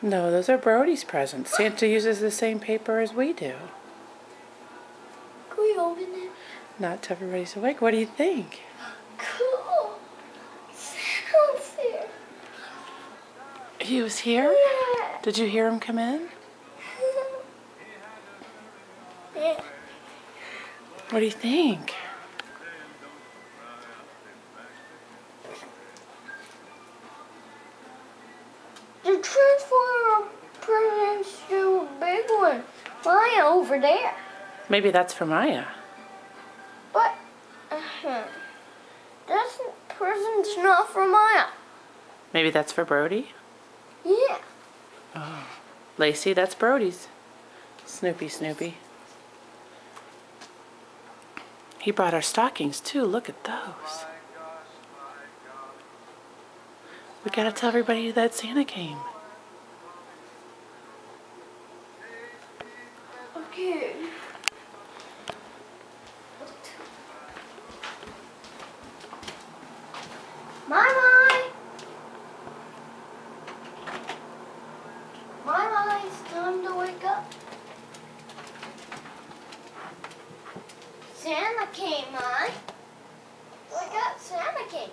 No, those are Brody's presents. Santa uses the same paper as we do. Can we open it? Not till everybody's awake. What do you think? Cool. Santa's here. He was here? Yeah. Did you hear him come in? Yeah. What do you think? The transfer presents to a big one. Maya over there. Maybe that's for Maya. But this present's not for Maya. Maybe that's for Brody? Yeah. Oh. Lacey, that's Brody's. Snoopy, Snoopy. He brought our stockings too. Look at those. We gotta tell everybody that Santa came. Okay. My. It's time to wake up. Santa came, Mai. Wake up, Santa came.